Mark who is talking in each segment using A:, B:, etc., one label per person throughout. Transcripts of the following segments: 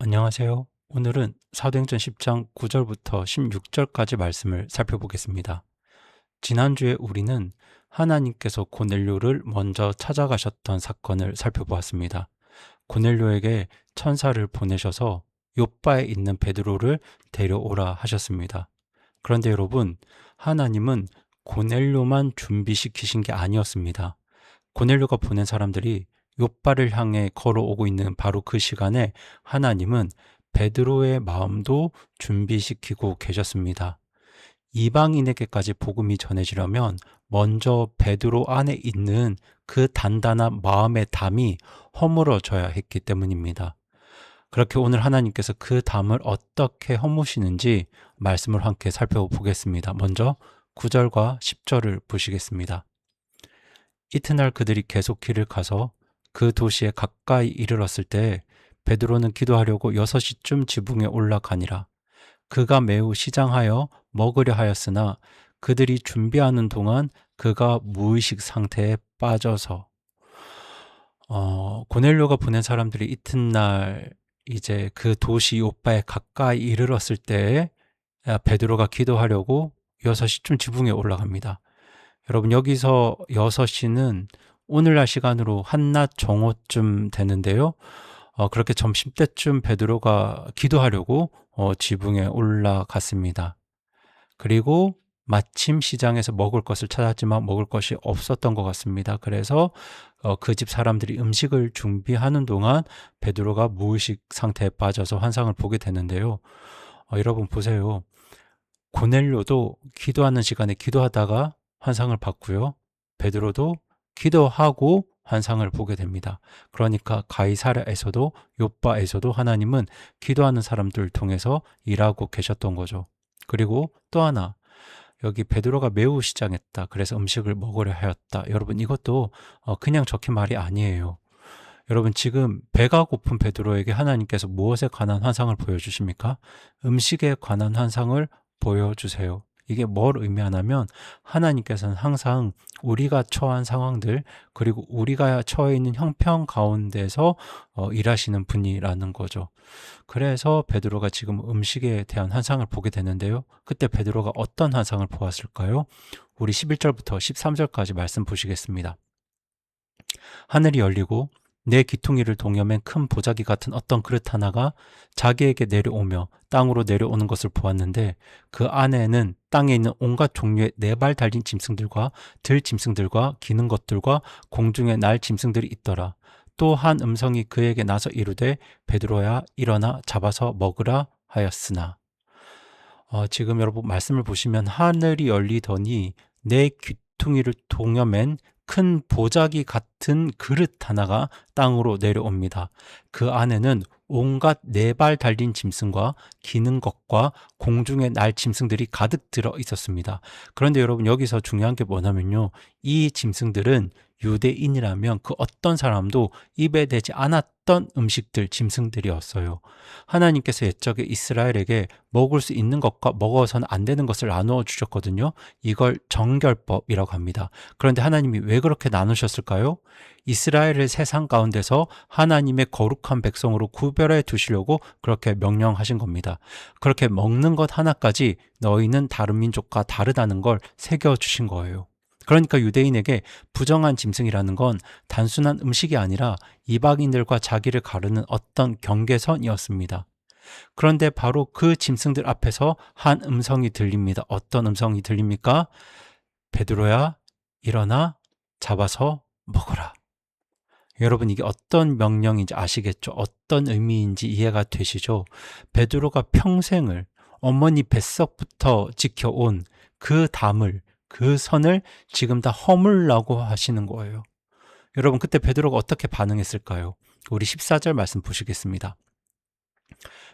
A: 안녕하세요. 오늘은 사도행전 10장 9절부터 16절까지 말씀을 살펴보겠습니다. 지난주에 우리는 하나님께서 고넬료를 먼저 찾아가셨던 사건을 살펴보았습니다. 고넬료에게 천사를 보내셔서 요바에 있는 베드로를 데려오라 하셨습니다. 그런데 여러분, 하나님은 고넬료만 준비시키신 게 아니었습니다. 고넬료가 보낸 사람들이 욥바를 향해 걸어오고 있는 바로 그 시간에 하나님은 베드로의 마음도 준비시키고 계셨습니다. 이방인에게까지 복음이 전해지려면 먼저 베드로 안에 있는 그 단단한 마음의 담이 허물어져야 했기 때문입니다. 그렇게 오늘 하나님께서 그 담을 어떻게 허무시는지 말씀을 함께 살펴보겠습니다. 먼저 9절과 10절을 보시겠습니다. 이튿날 그들이 계속 길을 가서 그 도시에 가까이 이르렀을 때 베드로는 기도하려고 6시쯤 지붕에 올라가니라. 그가 매우 시장하여 먹으려 하였으나 그들이 준비하는 동안 그가 무의식 상태에 빠져서 고넬료가 보낸 사람들이 이튿날 이제 그 도시 요바에 가까이 이르렀을 때 베드로가 기도하려고 6시쯤 지붕에 올라갑니다. 여러분 여기서 6시는 오늘날 시간으로 한낮 정오쯤 되는데요. 그렇게 점심때쯤 베드로가 기도하려고 지붕에 올라갔습니다. 그리고 마침 시장에서 먹을 것을 찾았지만 먹을 것이 없었던 것 같습니다. 그래서 그 집 사람들이 음식을 준비하는 동안 베드로가 무의식 상태에 빠져서 환상을 보게 되는데요. 여러분 보세요. 고넬료도 기도하는 시간에 기도하다가 환상을 봤고요. 베드로도 기도하고 환상을 보게 됩니다. 그러니까 가이사랴에서도 욥바에서도 하나님은 기도하는 사람들을 통해서 일하고 계셨던 거죠. 그리고 또 하나, 여기 베드로가 매우 시장했다. 그래서 음식을 먹으려 하였다. 여러분 이것도 그냥 적힌 말이 아니에요. 여러분 지금 배가 고픈 베드로에게 하나님께서 무엇에 관한 환상을 보여주십니까? 음식에 관한 환상을 보여주세요. 이게 뭘 의미하냐면 하나님께서는 항상 우리가 처한 상황들 그리고 우리가 처해 있는 형편 가운데서 일하시는 분이라는 거죠. 그래서 베드로가 지금 음식에 대한 환상을 보게 되는데요. 그때 베드로가 어떤 환상을 보았을까요? 우리 11절부터 13절까지 말씀 보시겠습니다. 하늘이 열리고 내 귀퉁이를 동여맨 큰 보자기 같은 어떤 그릇 하나가 자기에게 내려오며 땅으로 내려오는 것을 보았는데 그 안에는 땅에 있는 온갖 종류의 4발 달린 짐승들과 들 짐승들과 기는 것들과 공중에 날 짐승들이 있더라. 또 한 음성이 그에게 나서 이르되 베드로야 일어나 잡아서 먹으라 하였으나 지금 여러분 말씀을 보시면 하늘이 열리더니 내 귀퉁이를 동여맨 큰 보자기 같은 그릇 하나가 땅으로 내려옵니다. 그 안에는 온갖 4발 달린 짐승과 기는 것과 공중에 날 짐승들이 가득 들어 있었습니다. 그런데 여러분 여기서 중요한 게 뭐냐면요. 이 짐승들은 유대인이라면 그 어떤 사람도 입에 대지 않았던 음식들, 짐승들이었어요. 하나님께서 옛적에 이스라엘에게 먹을 수 있는 것과 먹어서는 안 되는 것을 나누어 주셨거든요. 이걸 정결법이라고 합니다. 그런데 하나님이 왜 그렇게 나누셨을까요? 이스라엘을 세상 가운데서 하나님의 거룩한 백성으로 구별해 두시려고 그렇게 명령하신 겁니다. 그렇게 먹는 것 하나까지 너희는 다른 민족과 다르다는 걸 새겨주신 거예요. 그러니까 유대인에게 부정한 짐승이라는 건 단순한 음식이 아니라 이방인들과 자기를 가르는 어떤 경계선이었습니다. 그런데 바로 그 짐승들 앞에서 한 음성이 들립니다. 어떤 음성이 들립니까? 베드로야, 일어나 잡아서 먹어라. 여러분 이게 어떤 명령인지 아시겠죠? 어떤 의미인지 이해가 되시죠? 베드로가 평생을 어머니 뱃속부터 지켜온 그 담을, 그 선을 지금 다 허물라고 하시는 거예요. 여러분 그때 베드로가 어떻게 반응했을까요? 우리 14절 말씀 보시겠습니다.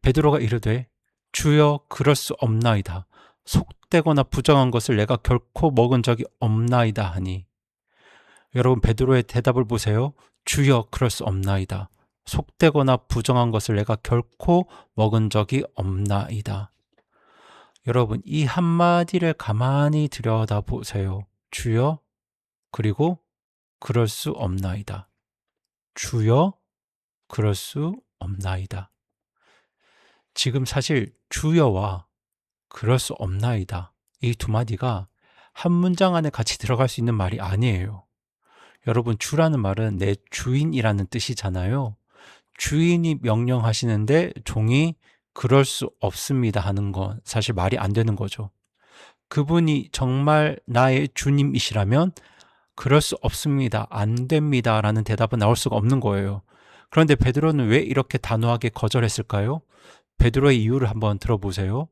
A: 베드로가 이르되 주여 그럴 수 없나이다. 속되거나 부정한 것을 내가 결코 먹은 적이 없나이다 하니. 여러분 베드로의 대답을 보세요. 주여 그럴 수 없나이다. 속되거나 부정한 것을 내가 결코 먹은 적이 없나이다. 여러분 이 한마디를 가만히 들여다보세요. 주여 그리고 그럴 수 없나이다. 주여 그럴 수 없나이다. 지금 사실 주여와 그럴 수 없나이다, 이 두 마디가 한 문장 안에 같이 들어갈 수 있는 말이 아니에요. 여러분, 주라는 말은 내 주인이라는 뜻이잖아요. 주인이 명령하시는데 종이 그럴 수 없습니다 하는 건 사실 말이 안 되는 거죠. 그분이 정말 나의 주님이시라면 그럴 수 없습니다, 안 됩니다 라는 대답은 나올 수가 없는 거예요. 그런데 베드로는 왜 이렇게 단호하게 거절했을까요? 베드로의 이유를 한번 들어보세요.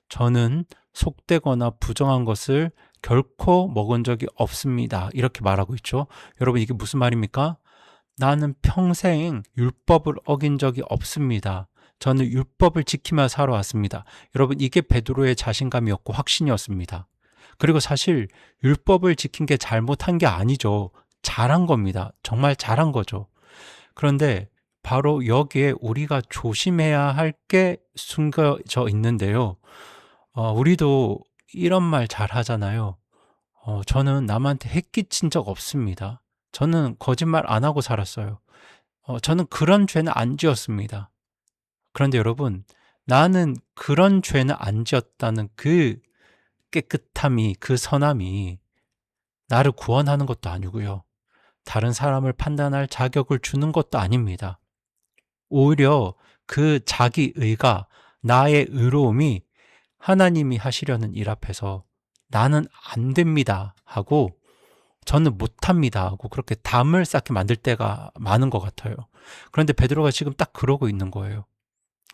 A: 저는 속되거나 부정한 것을 결코 먹은 적이 없습니다, 이렇게 말하고 있죠. 여러분, 이게 무슨 말입니까? 나는 평생 율법을 어긴 적이 없습니다. 저는 율법을 지키며 살아왔습니다. 여러분, 이게 베드로의 자신감이었고 확신이었습니다. 그리고 사실 율법을 지킨 게 잘못한 게 아니죠. 잘한 겁니다. 정말 잘한 거죠. 그런데 바로 여기에 우리가 조심해야 할 게 숨겨져 있는데요. 우리도 이런 말 잘 하잖아요. 저는 남한테 해끼친 적 없습니다. 저는 거짓말 안 하고 살았어요. 저는 그런 죄는 안 지었습니다. 그런데 여러분, 나는 그런 죄는 안 지었다는 그 깨끗함이, 그 선함이 나를 구원하는 것도 아니고요. 다른 사람을 판단할 자격을 주는 것도 아닙니다. 오히려 그 자기의가, 나의 의로움이 하나님이 하시려는 일 앞에서 나는 안 됩니다 하고, 저는 못합니다 하고 그렇게 담을 쌓게 만들 때가 많은 것 같아요. 그런데 베드로가 지금 딱 그러고 있는 거예요.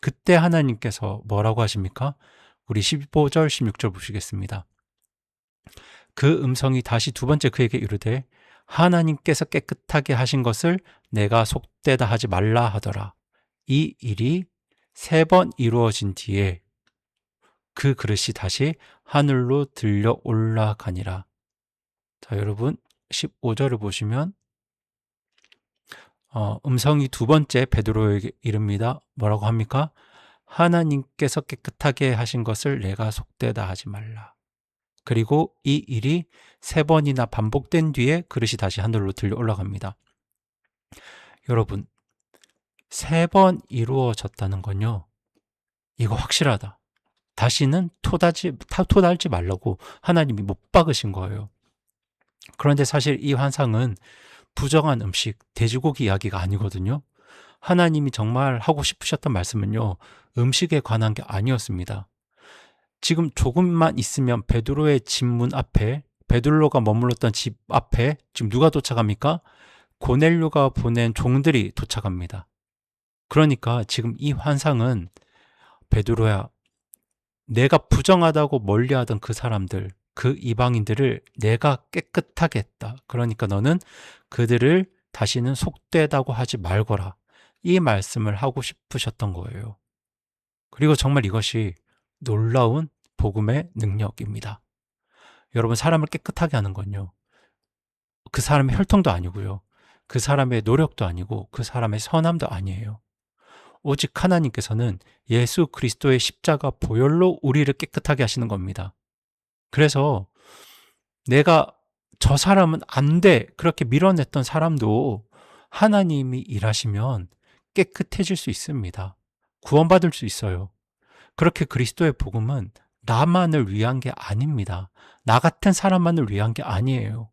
A: 그때 하나님께서 뭐라고 하십니까? 우리 15절 16절 보시겠습니다. 그 음성이 다시 두 번째 그에게 이르되 하나님께서 깨끗하게 하신 것을 내가 속되다 하지 말라 하더라. 이 일이 3번 이루어진 뒤에 그 그릇이 다시 하늘로 들려 올라가니라. 자, 여러분 15절을 보시면 음성이 두 번째 베드로에게 이릅니다. 뭐라고 합니까? 하나님께서 깨끗하게 하신 것을 내가 속되다 하지 말라. 그리고 이 일이 3번이나 반복된 뒤에 그릇이 다시 하늘로 들려 올라갑니다. 여러분, 3번 이루어졌다는 건요, 이거 확실하다. 다시는 토달지 말라고 하나님이 못 박으신 거예요. 그런데 사실 이 환상은 부정한 음식, 돼지고기 이야기가 아니거든요. 하나님이 정말 하고 싶으셨던 말씀은요, 음식에 관한 게 아니었습니다. 지금 조금만 있으면 베드로의 집 문 앞에, 베드로가 머물렀던 집 앞에 지금 누가 도착합니까? 고넬료가 보낸 종들이 도착합니다. 그러니까 지금 이 환상은 베드로야, 내가 부정하다고 멀리하던 그 사람들, 그 이방인들을 내가 깨끗하게 했다. 그러니까 너는 그들을 다시는 속되다고 하지 말거라. 이 말씀을 하고 싶으셨던 거예요. 그리고 정말 이것이 놀라운 복음의 능력입니다. 여러분, 사람을 깨끗하게 하는 건요, 그 사람의 혈통도 아니고요, 그 사람의 노력도 아니고 그 사람의 선함도 아니에요. 오직 하나님께서는 예수 그리스도의 십자가 보혈로 우리를 깨끗하게 하시는 겁니다. 그래서 내가 저 사람은 안 돼, 그렇게 밀어냈던 사람도 하나님이 일하시면 깨끗해질 수 있습니다. 구원받을 수 있어요. 그렇게 그리스도의 복음은 나만을 위한 게 아닙니다. 나 같은 사람만을 위한 게 아니에요.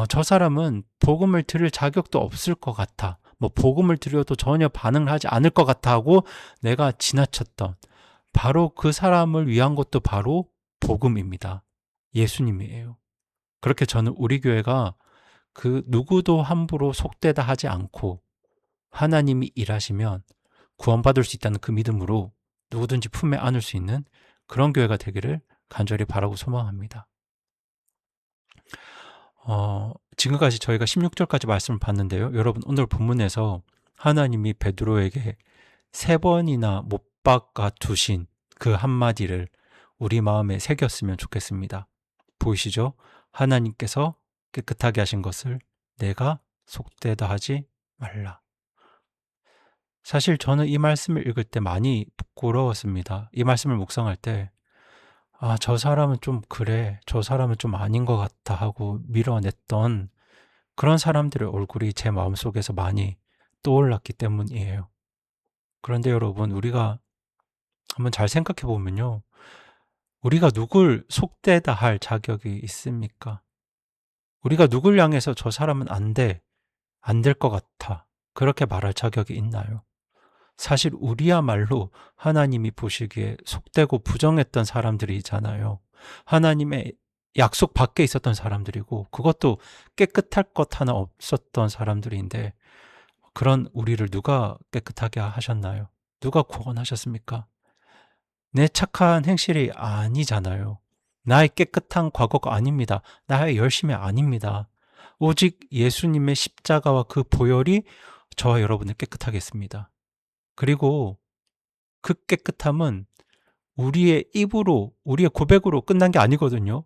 A: 저 사람은 복음을 들을 자격도 없을 것 같아, 뭐 복음을 드려도 전혀 반응을 하지 않을 것 같아 하고 내가 지나쳤던, 바로 그 사람을 위한 것도 바로 복음입니다. 예수님이에요. 그렇게 저는 우리 교회가 그 누구도 함부로 속되다 하지 않고 하나님이 일하시면 구원받을 수 있다는 그 믿음으로 누구든지 품에 안을 수 있는 그런 교회가 되기를 간절히 바라고 소망합니다. 지금까지 저희가 16절까지 말씀을 봤는데요. 여러분, 오늘 본문에서 하나님이 베드로에게 3번이나 못 박아 두신 그 한마디를 우리 마음에 새겼으면 좋겠습니다. 보이시죠? 하나님께서 깨끗하게 하신 것을 내가 속되다 하지 말라. 사실 저는 이 말씀을 읽을 때 많이 부끄러웠습니다. 이 말씀을 묵상할 때, 저 사람은 좀 그래, 저 사람은 좀 아닌 것 같아 하고 밀어냈던 그런 사람들의 얼굴이 제 마음속에서 많이 떠올랐기 때문이에요. 그런데 여러분, 우리가 한번 잘 생각해 보면요. 우리가 누굴 속되다 할 자격이 있습니까? 우리가 누굴 향해서 저 사람은 안 돼, 안 될 것 같아. 그렇게 말할 자격이 있나요? 사실 우리야말로 하나님이 보시기에 속되고 부정했던 사람들이잖아요. 하나님의 약속 밖에 있었던 사람들이고, 그것도 깨끗할 것 하나 없었던 사람들인데, 그런 우리를 누가 깨끗하게 하셨나요? 누가 구원하셨습니까? 내 착한 행실이 아니잖아요. 나의 깨끗한 과거가 아닙니다. 나의 열심이 아닙니다. 오직 예수님의 십자가와 그 보혈이 저와 여러분을 깨끗하게 했습니다. 그리고 그 깨끗함은 우리의 입으로, 우리의 고백으로 끝난 게 아니거든요.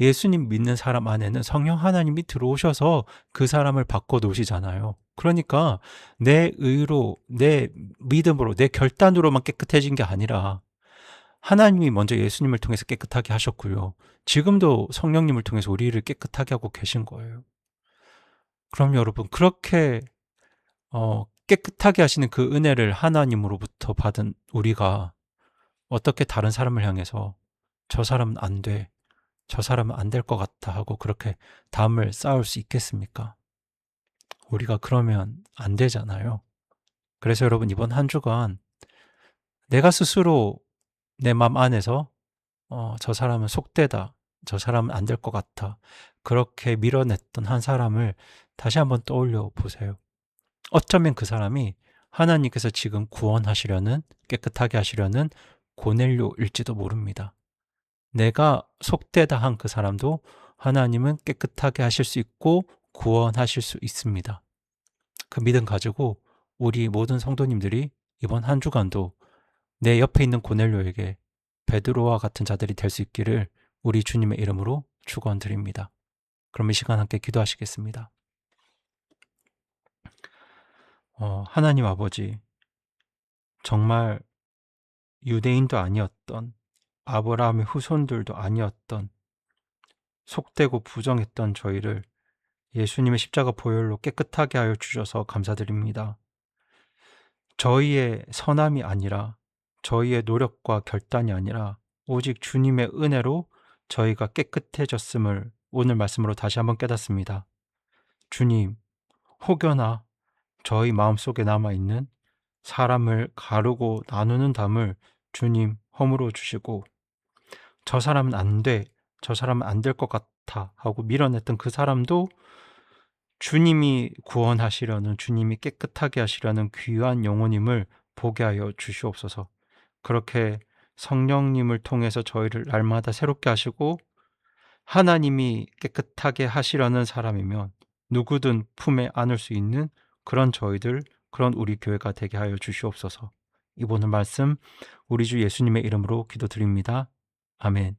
A: 예수님 믿는 사람 안에는 성령 하나님이 들어오셔서 그 사람을 바꿔 놓으시잖아요. 그러니까 내 의로, 내 믿음으로, 내 결단으로만 깨끗해진 게 아니라 하나님이 먼저 예수님을 통해서 깨끗하게 하셨고요. 지금도 성령님을 통해서 우리를 깨끗하게 하고 계신 거예요. 그럼 여러분, 그렇게 깨끗하게 하시는 그 은혜를 하나님으로부터 받은 우리가 어떻게 다른 사람을 향해서 저 사람은 안 돼, 저 사람은 안 될 것 같아 하고 그렇게 담을 쌓을 수 있겠습니까? 우리가 그러면 안 되잖아요. 그래서 여러분, 이번 한 주간 내가 스스로 내 마음 안에서 저 사람은 속되다, 저 사람은 안 될 것 같아, 그렇게 밀어냈던 한 사람을 다시 한번 떠올려 보세요. 어쩌면 그 사람이 하나님께서 지금 구원하시려는, 깨끗하게 하시려는 고넬료일지도 모릅니다. 내가 속되다 한 그 사람도 하나님은 깨끗하게 하실 수 있고 구원하실 수 있습니다. 그 믿음 가지고 우리 모든 성도님들이 이번 한 주간도 내 옆에 있는 고넬료에게 베드로와 같은 자들이 될 수 있기를 우리 주님의 이름으로 축원드립니다. 그럼 이 시간 함께 기도하시겠습니다. 하나님 아버지, 정말 유대인도 아니었던, 아브라함의 후손들도 아니었던, 속되고 부정했던 저희를 예수님의 십자가 보혈로 깨끗하게 하여 주셔서 감사드립니다. 저희의 선함이 아니라, 저희의 노력과 결단이 아니라 오직 주님의 은혜로 저희가 깨끗해졌음을 오늘 말씀으로 다시 한번 깨닫습니다. 주님, 혹여나 저희 마음속에 남아있는 사람을 가르고 나누는 담을 주님 허물어 주시고, 저 사람은 안 돼, 저 사람은 안 될 것 같아 하고 밀어냈던 그 사람도 주님이 구원하시려는, 주님이 깨끗하게 하시려는 귀한 영혼임을 보게 하여 주시옵소서. 그렇게 성령님을 통해서 저희를 날마다 새롭게 하시고 하나님이 깨끗하게 하시려는 사람이면 누구든 품에 안을 수 있는 그런 저희들, 그런 우리 교회가 되게 하여 주시옵소서. 이번 말씀 우리 주 예수님의 이름으로 기도드립니다. 아멘.